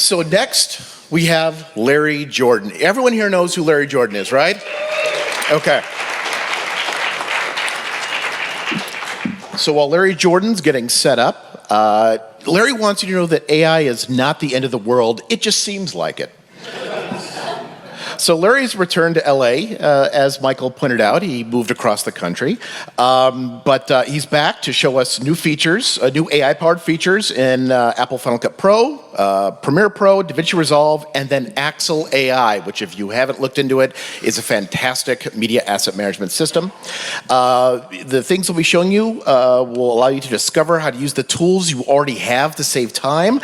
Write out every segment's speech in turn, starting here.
So next, we have Larry Jordan. Everyone here knows who Larry Jordan is, right? Okay. So while Larry Jordan's getting set up, Larry wants you to know that AI is not the end of the world. It just seems like it. So Larry's returned to LA, as Michael pointed out. He moved across the country. But he's back to show us new features, new AI-powered features in Apple Final Cut Pro, Premiere Pro, DaVinciResolve, and then Axle AI, which if you haven't looked into it, is a fantastic media asset management system. The things we'll be showing you will allow you to discover how to use the tools you already have to save time,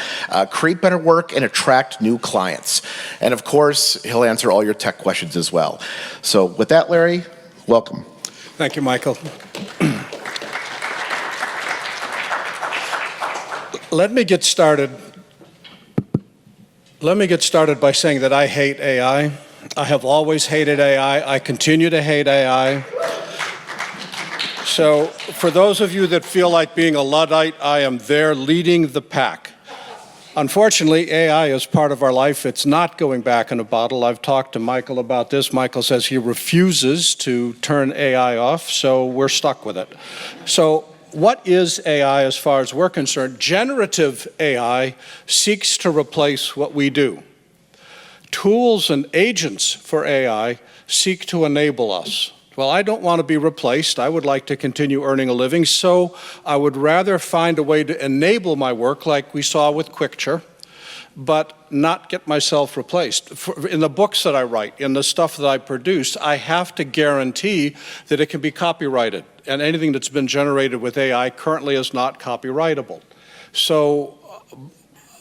create better work, and attract new clients. And of course, he'll answer all your tech questions as well. So with that, Larry, welcome. Thank you, Michael. Let me get started by saying that I hate AI. I have always hated AI. I continue to hate AI. So for those of you that feel like being a Luddite, I am there leading the pack. Unfortunately, AI is part of our life. It's not going back in a bottle. I've talked to Michael about this. Michael says he refuses to turn AI off, so we're stuck with it. So what is AI as far as we're concerned? Generative AI seeks to replace what we do. Tools and agents for AI seek to enable us. Well, I don't want to be replaced. I would like to continue earning a living, so I would rather find a way to enable my work like we saw with Quickture, but not get myself replaced. In the books that I write, in the stuff that I produce, I have to guarantee that it can be copyrighted, and anything that's been generated with AI currently is not copyrightable.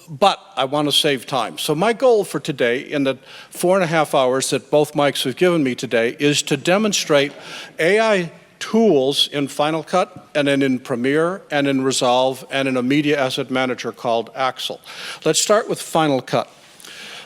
But I want to save time. So my goal for today, in the 4.5 hours that both mics have given me today, is to demonstrate AI tools in Final Cut and then in Premiere and in Resolve and in a media asset manager called Axle. Let's start with Final Cut.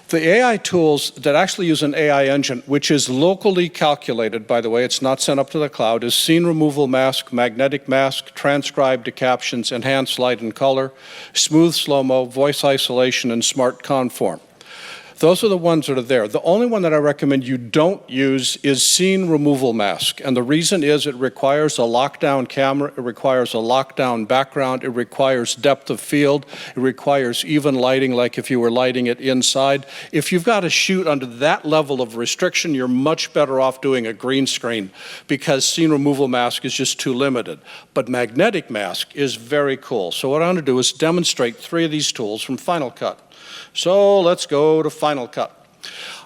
The AI tools that actually use an AI engine, which is locally calculated, by the way, it's not sent up to the cloud, is scene removal mask, magnetic mask, transcribe to captions, enhanced light and color, smooth slow-mo, voice isolation, and smart conform. Those are the ones that are there. The only one that I recommend you don't use is scene removal mask. And the reason is it requires a lockdown camera, it requires a lockdown background, it requires depth of field, it requires even lighting like if you were lighting it inside. If you've got to shoot under that level of restriction, you're much better off doing a green screen because scene removal mask is just too limited. But magnetic mask is very cool. So what I'm going to do is demonstrate 3 of these tools from Final Cut. So let's go to Final Cut.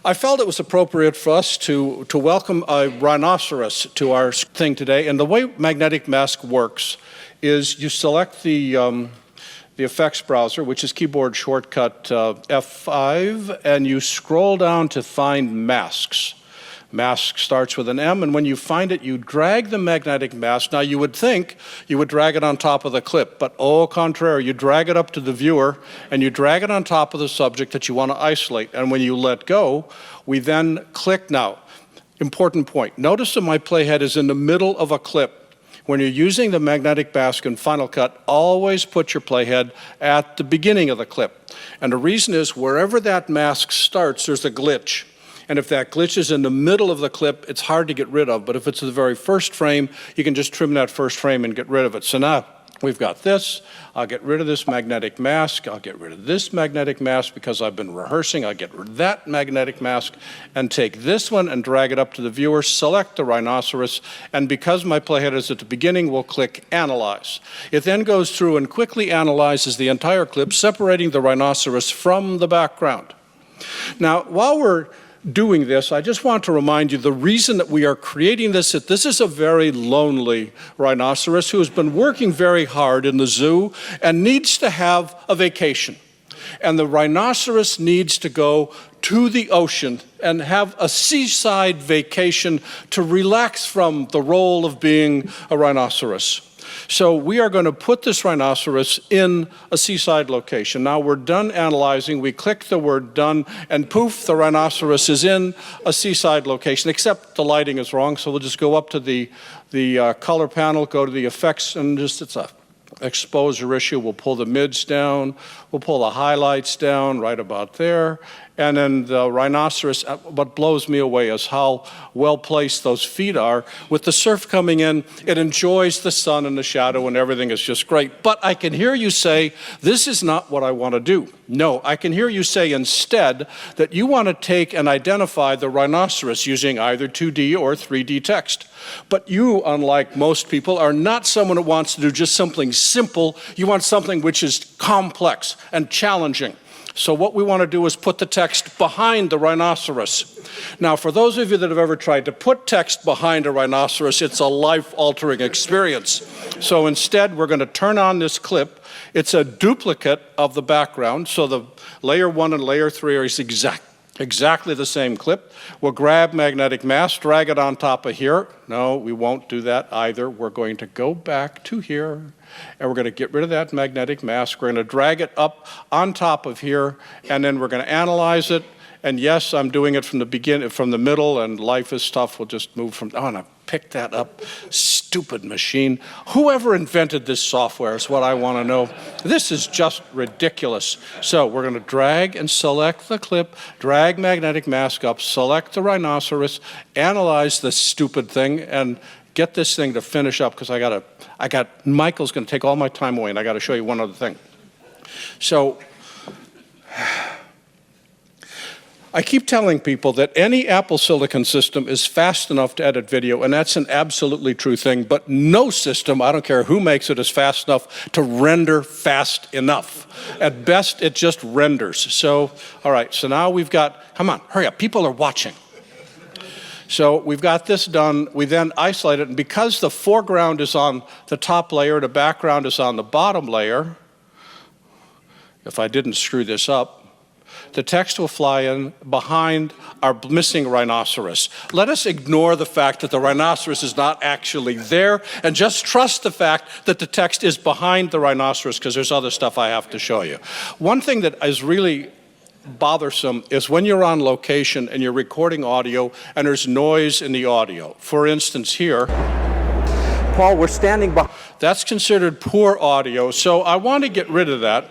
I felt it was appropriate for us to welcome a rhinoceros to our thing today. And the way magnetic mask works is you select the effects browser, which is keyboard shortcut F5, and you scroll down to find masks. Mask starts with an M, and when you find it, you drag the magnetic mask. Now, you would think you would drag it on top of the clip, but au contraire, you drag it up to the viewer, and you drag it on top of the subject that you want to isolate. And when you let go, we then click now. Important point. Notice that my playhead is in the middle of a clip. When you're using the magnetic mask in Final Cut, always put your playhead at the beginning of the clip. And the reason is, wherever that mask starts, there's a glitch. And if that glitch is in the middle of the clip, it's hard to get rid of. But if it's the very first frame, you can just trim that first frame and get rid of it. So now we've got this. I'll get rid of this magnetic mask. I'll get rid of this magnetic mask because I've been rehearsing. I'll get rid of that magnetic mask and take this one and drag it up to the viewer, select the rhinoceros, and because my playhead is at the beginning, we'll click Analyze. It then goes through and quickly analyzes the entire clip, separating the rhinoceros from the background. Now, while we're doing this, I just want to remind you the reason that we are creating this, that this is a very lonely rhinoceros who has been working very hard in the zoo and needs to have a vacation. And the rhinoceros needs to go to the ocean and have a seaside vacation to relax from the role of being a rhinoceros. So we are going to put this rhinoceros in a seaside location. Now we're done analyzing, we click the word done, and poof, the rhinoceros is in a seaside location, except the lighting is wrong, so we'll just go up to the color panel, go to the effects, and just it's a exposure issue. We'll pull the mids down, we'll pull the highlights down right about there. And then the rhinoceros, what blows me away is how well placed those feet are. With the surf coming in, it enjoys the sun and the shadow and everything is just great. But I can hear you say, this is not what I want to do. No, I can hear you say instead that you want to take and identify the rhinoceros using either 2D or 3D text. But you, unlike most people, are not someone who wants to do just something simple. You want something which is complex and challenging. So what we want to do is put the text behind the rhinoceros. Now, for those of you that have ever tried to put text behind a rhinoceros, it's a life-altering experience. So instead, we're going to turn on this clip. It's a duplicate of the background, so the layer 1 and layer 3 are exactly the same clip. We'll grab magnetic mask, drag it on top of here. No, we won't do that either. We're going to go back to here, and we're going to get rid of that magnetic mask. We're going to drag it up on top of here, and then we're going to analyze it. And yes, I'm doing it from the beginning, from the middle, and life is tough. We'll just move from, oh, and I picked that up. Stupid machine. Whoever invented this software is what I want to know. This is just ridiculous. So we're going to drag and select the clip, drag magnetic mask up, select the rhinoceros, analyze this stupid thing, and get this thing to finish up, because Michael's going to take all my time away, and I got to show you one other thing. So I keep telling people that any Apple Silicon system is fast enough to edit video, and that's an absolutely true thing, but no system, I don't care who makes it, is fast enough to render fast enough. At best, it just renders. So, all right, so now we've got, come on, hurry up, people are watching. So we've got this done. We then isolate it, and because the foreground is on the top layer, the background is on the bottom layer, if I didn't screw this up, the text will fly in behind our missing rhinoceros. Let us ignore the fact that the rhinoceros is not actually there, and just trust the fact that the text is behind the rhinoceros, because there's other stuff I have to show you. One thing that is really bothersome is when you're on location and you're recording audio and there's noise in the audio. For instance, here, Paul, we're standing by. That's considered poor audio, so I want to get rid of that.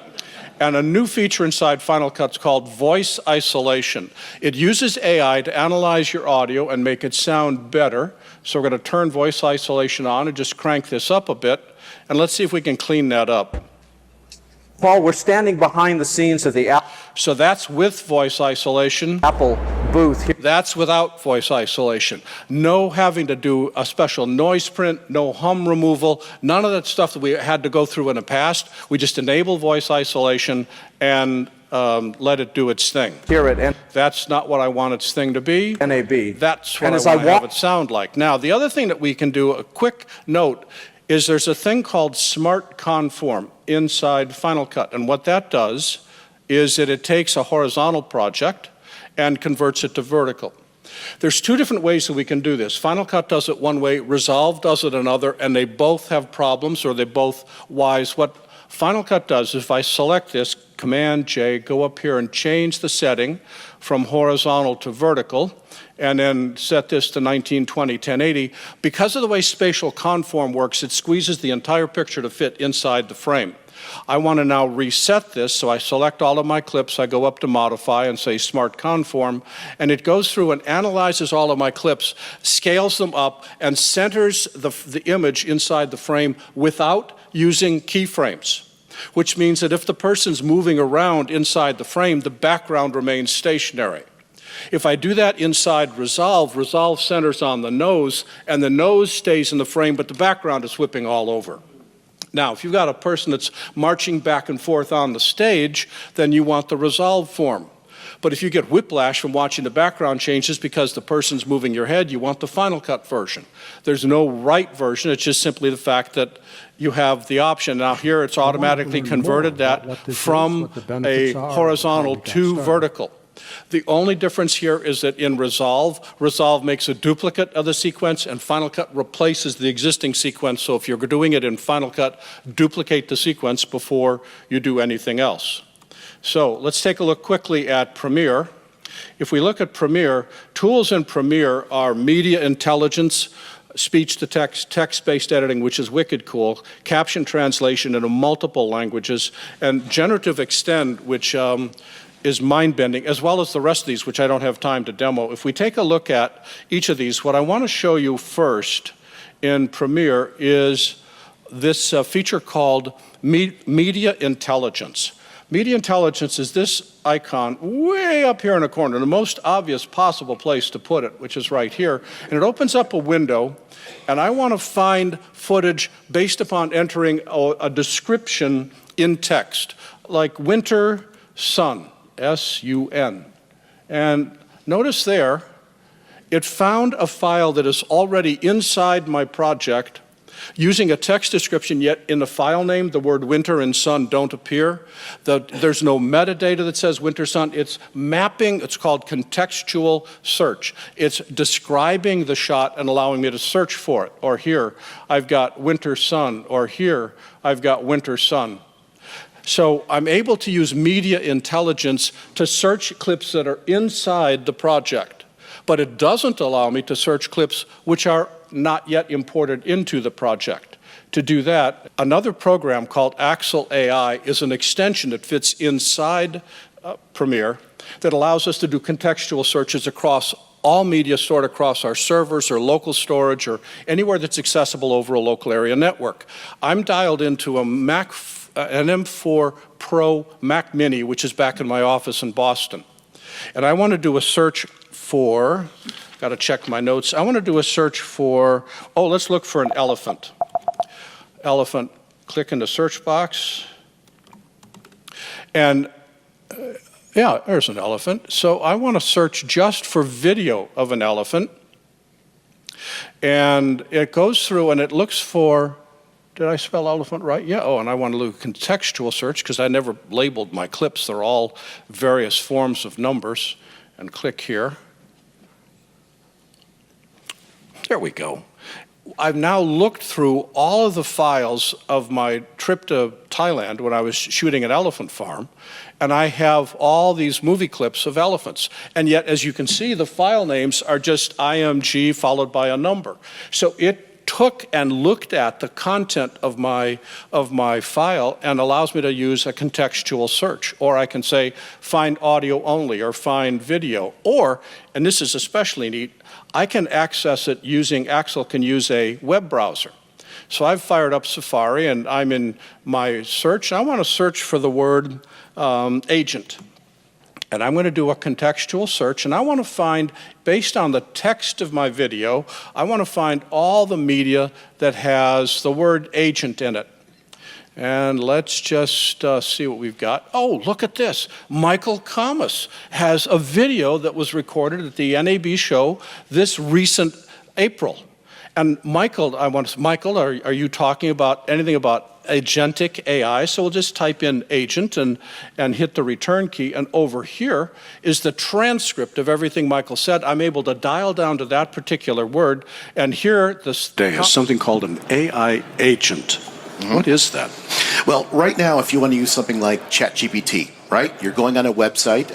And a new feature inside Final Cut is called voice isolation. It uses AI to analyze your audio and make it sound better. So we're going to turn voice isolation on and just crank this up a bit. And let's see if we can clean that up. Paul, we're standing behind the scenes of the So that's with voice isolation. Apple booth here. That's without voice isolation. No having to do a special noise print, no hum removal, none of that stuff that we had to go through in the past. We just enable voice isolation and let it do its thing. Hear it. And that's not what I want its thing to be. NAB. That's what I want to have it sound like. Now, the other thing that we can do, a quick note, is there's a thing called Smart Conform inside Final Cut. And what that does is that it takes a horizontal project and converts it to vertical. There's two different ways that we can do this. Final Cut does it one way, Resolve does it another, and they both have problems, or they're both wise. What Final Cut does, if I select this, Command-J, go up here and change the setting from horizontal to vertical, and then set this to 1920, 1080. Because of the way spatial conform works, it squeezes the entire picture to fit inside the frame. I want to now reset this, so I select all of my clips, I go up to Modify and say Smart Conform, and it goes through and analyzes all of my clips, scales them up, and centers the image inside the frame without using keyframes. Which means that if the person's moving around inside the frame, the background remains stationary. If I do that inside Resolve, Resolve centers on the nose, and the nose stays in the frame, but the background is whipping all over. Now, if you've got a person that's marching back and forth on the stage, then you want the Resolve form. But if you get whiplash from watching the background changes because the person's moving your head, you want the Final Cut version. There's no right version, it's just simply the fact that you have the option. Now here it's automatically converted that from a horizontal to vertical. The only difference here is that in Resolve, Resolve makes a duplicate of the sequence, and Final Cut replaces the existing sequence. So if you're doing it in Final Cut, duplicate the sequence before you do anything else. So let's take a look quickly at Premiere. If we look at Premiere, tools in Premiere are media intelligence, speech-to-text, text-based editing, which is wicked cool, caption translation into multiple languages, and generative extend, which is mind-bending, as well as the rest of these, which I don't have time to demo. If we take a look at each of these, what I want to show you first in Premiere is this feature called Media Intelligence. Media Intelligence is this icon way up here in the corner, the most obvious possible place to put it, which is right here. And it opens up a window, and I want to find footage based upon entering a description in text, like winter sun, S-U-N. And notice there, it found a file that is already inside my project using a text description, yet in the file name, the word winter and sun don't appear. There's no metadata that says winter sun. It's mapping, it's called contextual search. It's describing the shot and allowing me to search for it. Or here, I've got winter sun, or here, I've got winter sun. So I'm able to use media intelligence to search clips that are inside the project, but it doesn't allow me to search clips which are not yet imported into the project. To do that, another program called Axle AI is an extension that fits inside Premiere that allows us to do contextual searches across all media stored across our servers or local storage or anywhere that's accessible over a local area network. I'm dialed into a an M4 Pro Mac Mini, which is back in my office in Boston. And I want to do a search for, got to check my notes. I want to do a search for, oh, let's look for an elephant. Elephant, click in the search box. And yeah, there's an elephant. So I want to search just for video of an elephant. And it goes through and it looks for, did I spell elephant right? Yeah, oh, and I want to do a contextual search because I never labeled my clips. They're all various forms of numbers. And click here. There we go. I've now looked through all of the files of my trip to Thailand when I was shooting an elephant farm, and I have all these movie clips of elephants. And yet, as you can see, the file names are just IMG followed by a number. So it took and looked at the content of my file and allows me to use a contextual search. Or I can say, find audio only, or find video. Or, and this is especially neat, I can access it using, Axel can use a web browser. So I've fired up Safari and I'm in my search. I want to search for the word agent. And I'm going to do a contextual search, and I want to find, based on the text of my video, I want to find all the media that has the word agent in it. And let's just see what we've got. Oh, look at this. Michael Kamas has a video that was recorded at the NAB show this recent April. And Michael, Michael, are you talking about anything about agentic AI? So we'll just type in agent and hit the return key. And over here is the transcript of everything Michael said. I'm able to dial down to that particular word. And here, this has something called an AI agent. Mm-hmm. What is that? Well, right now, if you want to use something like ChatGPT, right? You're going on a website,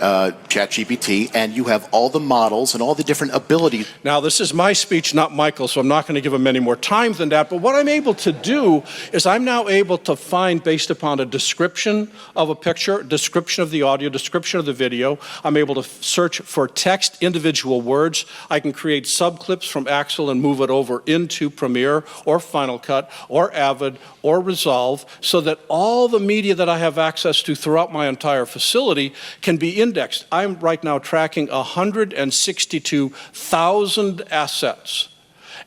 ChatGPT, and you have all the models and all the different abilities. Now, this is my speech, not Michael, so I'm not going to give him any more time than that. But what I'm able to do is I'm now able to find, based upon a description of a picture, description of the audio, description of the video, I'm able to search for text, individual words. I can create subclips from Axel and move it over into Premiere or Final Cut or Avid or Resolve so that all the media that I have access to throughout my entire facility can be indexed. I'm right now tracking 162,000 assets,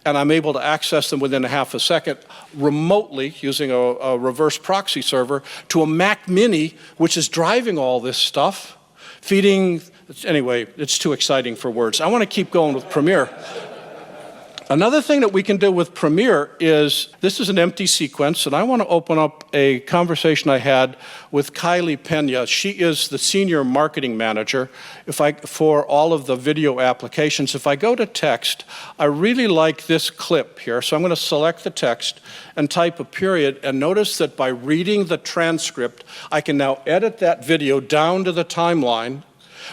and I'm able to access them within a half a second remotely using a reverse proxy server to a Mac Mini, which is driving all this stuff, feeding, anyway, it's too exciting for words. I want to keep going with Premiere. Another thing that we can do with Premiere is, this is an empty sequence, and I want to open up a conversation I had with Kylie Pena. She is the senior marketing manager for all of the video applications. If I go to text, I really like this clip here, so I'm going to select the text and type a period, and notice that by reading the transcript, I can now edit that video down to the timeline,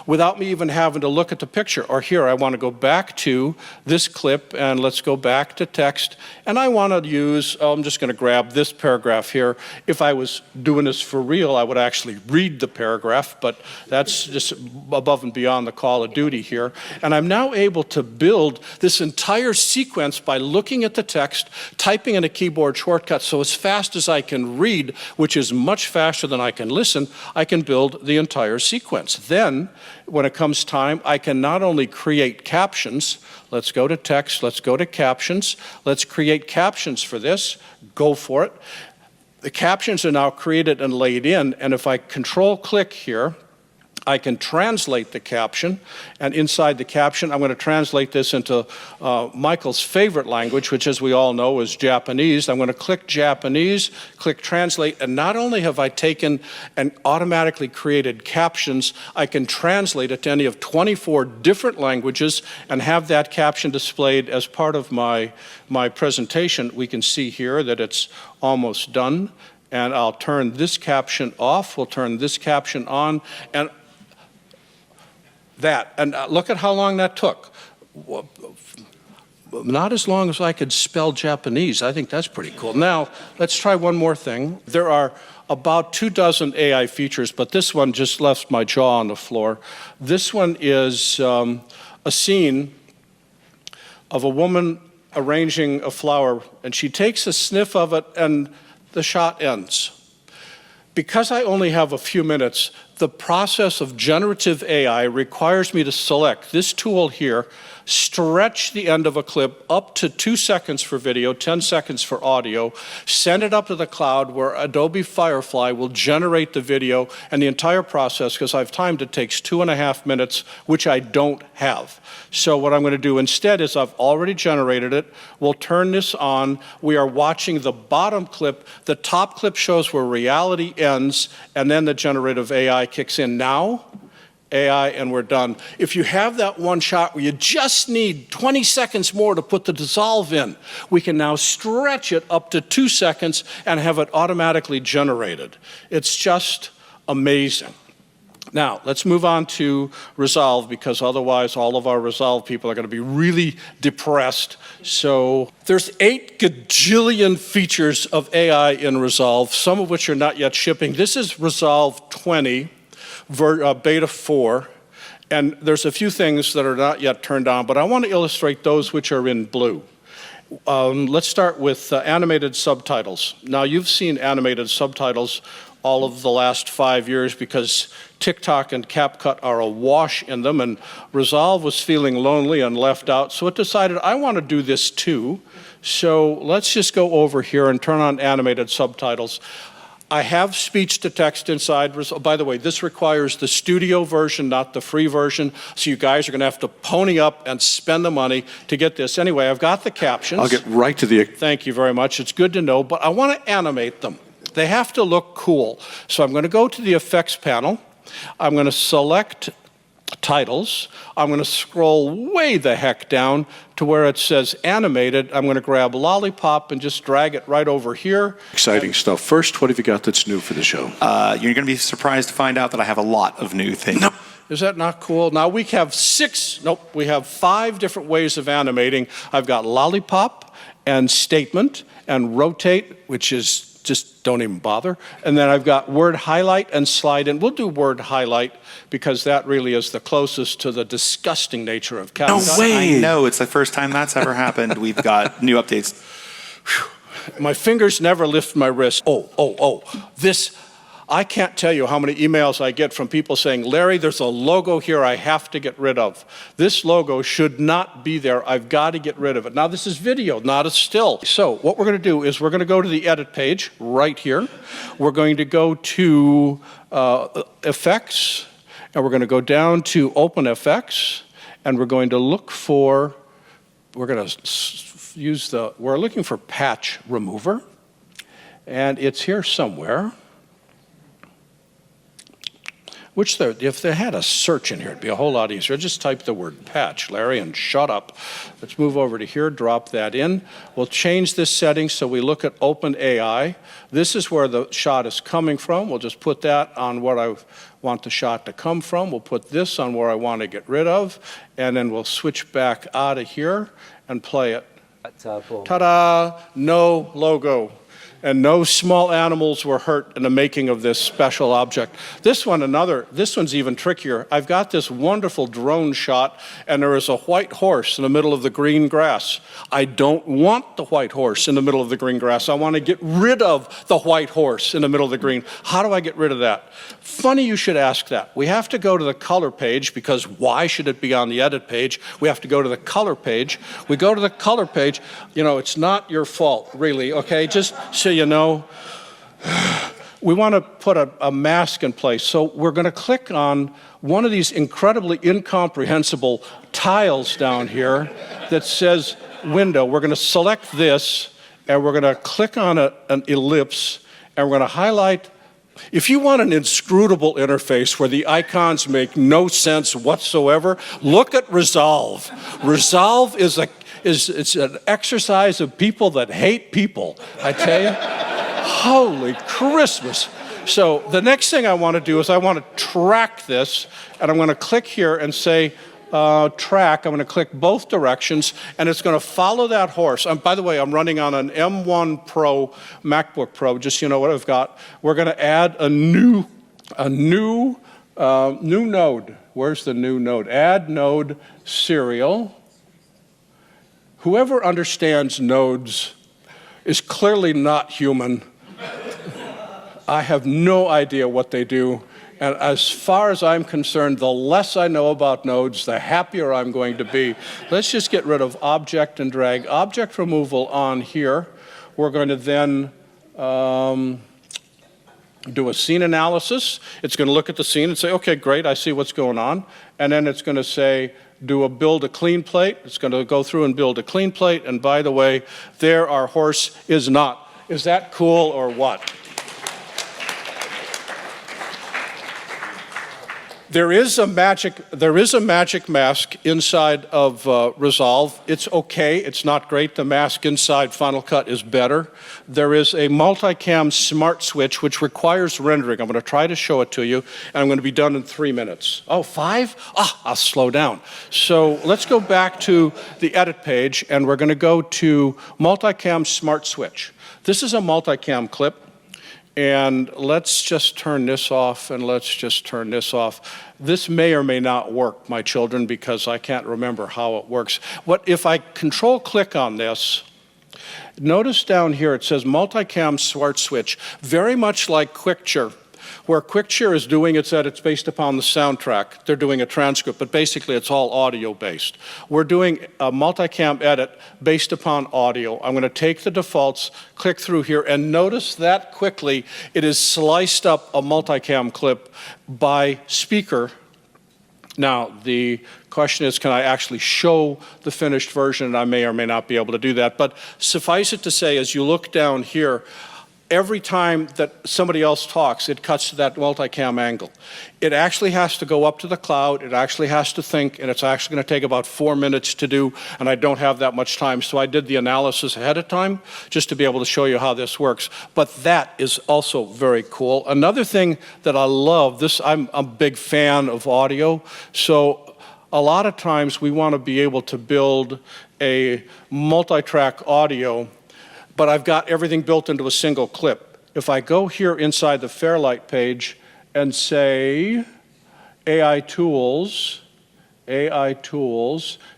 without me even having to look at the picture. Or here, I want to go back to this clip, and let's go back to text. And I want to use, I'm just going to grab this paragraph here. If I was doing this for real, I would actually read the paragraph, but that's just above and beyond the call of duty here. And I'm now able to build this entire sequence by looking at the text, typing in a keyboard shortcut, so as fast as I can read, which is much faster than I can listen, I can build the entire sequence. Then, when it comes time, I can not only create captions, let's go to text, let's go to captions, let's create captions for this, go for it. The captions are now created and laid in, and if I control-click here, I can translate the caption, and inside the caption, I'm going to translate this into Michael's favorite language, which, as we all know, is Japanese. I'm going to click Japanese, click Translate, and not only have I taken and automatically created captions, I can translate it to any of 24 different languages and have that caption displayed as part of my presentation. We can see here that it's almost done, and I'll turn this caption off. We'll turn this caption on, and look at how long that took. Not as long as I could spell Japanese. I think that's pretty cool. Now, let's try one more thing. There are about 24 AI features, but this one just left my jaw on the floor. This one is a scene of a woman arranging a flower, and she takes a sniff of it, and the shot ends. Because I only have a few minutes, the process of generative AI requires me to select this tool here, stretch the end of a clip up to 2 seconds for video, 10 seconds for audio, send it up to the cloud where Adobe Firefly will generate the video, and the entire process, because I've timed it, takes 2.5 minutes, which I don't have. So what I'm going to do instead is I've already generated it. We'll turn this on. We are watching the bottom clip. The top clip shows where reality ends, and then the generative AI kicks in. Now, AI, and we're done. If you have that one shot where you just need 20 seconds more to put the dissolve in, we can now stretch it up to 2 seconds and have it automatically generated. It's just amazing. Now, let's move on to Resolve, because otherwise all of our Resolve people are going to be really depressed. So there's 8 gajillion features of AI in Resolve, some of which are not yet shipping. This is Resolve 20. Beta 4, and there's a few things that are not yet turned on, but I want to illustrate those which are in blue. Let's start with animated subtitles. Now, you've seen animated subtitles all of the last 5 years because TikTok and CapCut are awash in them, and Resolve was feeling lonely and left out, so it decided, I want to do this too. So let's just go over here and turn on animated subtitles. I have speech-to-text inside. By the way, this requires the studio version, not the free version, so you guys are going to have to pony up and spend the money to get this. Anyway, I've got the captions. I'll get right to the... Thank you very much. It's good to know, but I want to animate them. They have to look cool. So I'm going to go to the effects panel. I'm going to select titles. I'm going to scroll way the heck down to where it says animated. I'm going to grab Lollipop and just drag it right over here. Exciting stuff. First, what have you got that's new for the show? You're going to be surprised to find out that I have a lot of new things. No. Is that not cool? Now we have 5 different ways of animating. I've got Lollipop and Statement and Rotate, which is just don't even bother. And then I've got Word Highlight and Slide In. We'll do Word Highlight because that really is the closest to the disgusting nature of CapCut. No way! I know, it's the first time that's ever happened. We've got new updates. My fingers never lift my wrist. This, I can't tell you how many emails I get from people saying, Larry, there's a logo here I have to get rid of. This logo should not be there. I've got to get rid of it. Now, this is video, not a still. So what we're going to do is we're going to go to the edit page right here. We're going to go to Effects, and we're going to go down to Open Effects, and we're going to look for, we're looking for Patch Remover, and it's here somewhere. if they had a search in here, it'd be a whole lot easier. Just type the word patch, Larry, and shut up. Let's move over to here, drop that in. We'll change this setting so we look at OpenAI. This is where the shot is coming from. We'll just put that on what I want the shot to come from. We'll put this on where I want to get rid of, and then we'll switch back out of here and play it. Ta-da! No logo. And no small animals were hurt in the making of this special object. This one's even trickier. I've got this wonderful drone shot, and there is a white horse in the middle of the green grass. I don't want the white horse in the middle of the green grass. I want to get rid of the white horse in the middle of the green. How do I get rid of that? Funny you should ask that. We have to go to the color page, because why should it be on the edit page? We have to go to the color page. We go to the color page. You know, it's not your fault, really, okay? Just so you know, we want to put a mask in place. So we're going to click on one of these incredibly incomprehensible tiles down here that says window. We're going to select this, and we're going to click on an ellipse, and we're going to highlight. If you want an inscrutable interface where the icons make no sense whatsoever, look at Resolve. Resolve is it's an exercise of people that hate people, I tell you. Holy Christmas. So the next thing I want to do is I want to track this, and I'm going to click here and say track. I'm going to click both directions, and it's going to follow that horse. By the way, I'm running on an M1 Pro, MacBook Pro, just so you know what I've got. We're going to add a new node. Where's the new node? Add node serial. Whoever understands nodes is clearly not human. I have no idea what they do. And as far as I'm concerned, the less I know about nodes, the happier I'm going to be. Let's just get rid of object and drag object removal on here. We're going to then do a scene analysis. It's going to look at the scene and say, okay, great, I see what's going on. And then it's going to say, build a clean plate. It's going to go through and build a clean plate. And by the way, there our horse is not. Is that cool or what? There is a magic mask inside of Resolve. It's okay. It's not great. The mask inside Final Cut is better. There is a multicam smart switch which requires rendering. I'm going to try to show it to you, and I'm going to be done in 3 minutes. Oh, 5? I'll slow down. So let's go back to the edit page, and we're going to go to multicam smart switch. This is a multicam clip. And let's just turn this off, and let's just turn this off. This may or may not work, my children, because I can't remember how it works. If I control-click on this, notice down here it says multicam smart switch, very much like QuickChir. Where QuickChir is doing its edits based upon the soundtrack. They're doing a transcript, but basically it's all audio-based. We're doing a multicam edit based upon audio. I'm going to take the defaults, click through here, and notice that quickly it is sliced up a multicam clip by speaker. Now, the question is, can I actually show the finished version? And I may or may not be able to do that. But suffice it to say, as you look down here, every time that somebody else talks, it cuts to that multicam angle. It actually has to go up to the cloud, it actually has to think, and it's actually going to take about 4 minutes to do, and I don't have that much time, so I did the analysis ahead of time just to be able to show you how this works. But that is also very cool. Another thing that I love, I'm a big fan of audio, so a lot of times we want to be able to build a multi-track audio, but I've got everything built into a single clip. If I go here inside the Fairlight page and say AI Tools,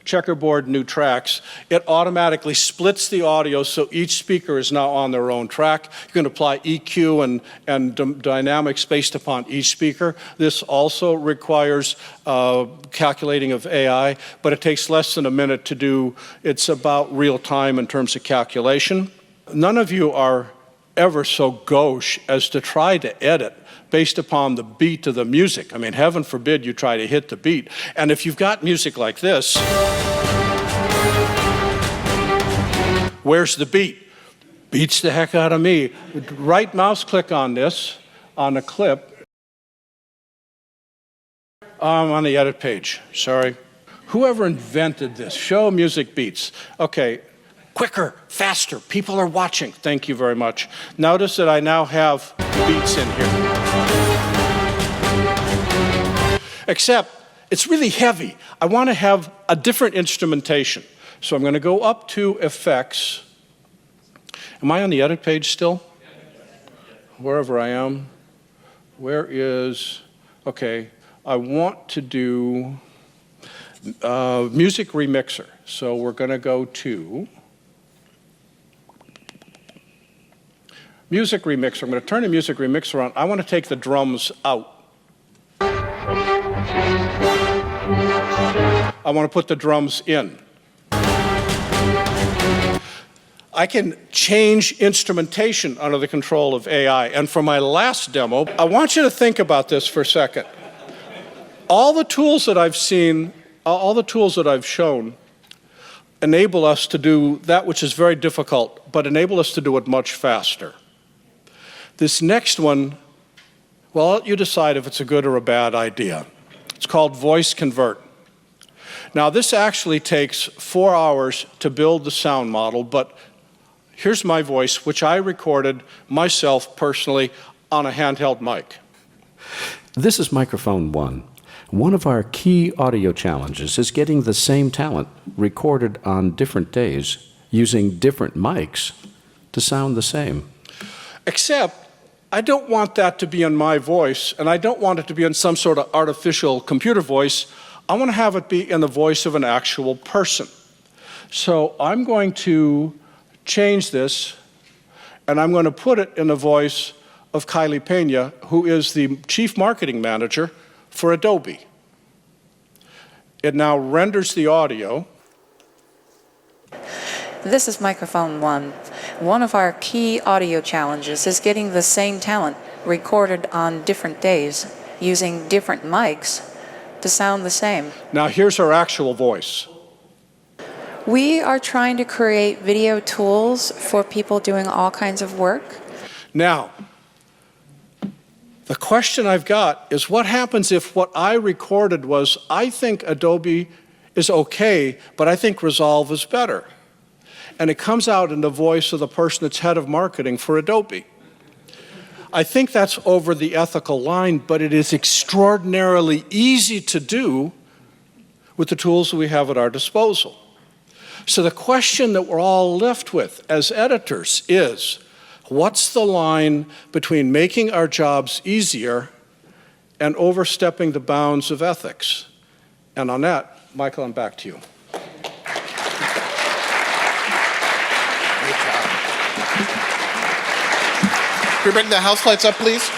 checkerboard new tracks, it automatically splits the audio so each speaker is now on their own track. You can apply EQ and dynamics based upon each speaker. This also requires calculating of AI, but it takes less than a minute to do. It's about real time in terms of calculation. None of you are ever so gauche as to try to edit based upon the beat of the music. I mean, heaven forbid you try to hit the beat. And if you've got music like this, where's the beat? Beats the heck out of me. Right mouse click on this, on a clip, I'm on the edit page, sorry. Whoever invented this? Show music beats. Okay, quicker, faster, people are watching. Thank you very much. Notice that I now have beats in here. Except, it's really heavy. I want to have a different instrumentation. So I'm going to go up to Effects. Am I on the edit page still? Wherever I am. Where is, okay, I want to do Music Remixer. So we're going to go to Music Remixer. I'm going to turn the Music Remixer on. I want to take the drums out. I want to put the drums in. I can change instrumentation under the control of AI. And for my last demo, I want you to think about this for a second. All the tools that I've seen, all the tools that I've shown enable us to do that which is very difficult, but enable us to do it much faster. This next one, well, I'll let you decide if it's a good or a bad idea. It's called Voice Convert. Now, this actually takes 4 hours to build the sound model, but here's my voice, which I recorded myself personally on a handheld mic. This is microphone 1. One of our key audio challenges is getting the same talent recorded on different days using different mics to sound the same. Except, I don't want that to be in my voice, and I don't want it to be in some sort of artificial computer voice. I want to have it be in the voice of an actual person. So I'm going to change this, and I'm going to put it in the voice of Kylie Pena, who is the Chief Marketing Manager for Adobe. It now renders the audio. This is microphone 1. One of our key audio challenges is getting the same talent recorded on different days using different mics to sound the same. Now here's her actual voice. We are trying to create video tools for people doing all kinds of work. Now, the question I've got is what happens if what I recorded was, I think Adobe is okay, but I think Resolve is better. And it comes out in the voice of the person that's head of marketing for Adobe. I think that's over the ethical line, but it is extraordinarily easy to do with the tools that we have at our disposal. So the question that we're all left with as editors is, what's the line between making our jobs easier and overstepping the bounds of ethics? And on that, Michael, I'm back to you. Can we bring the house lights up, please?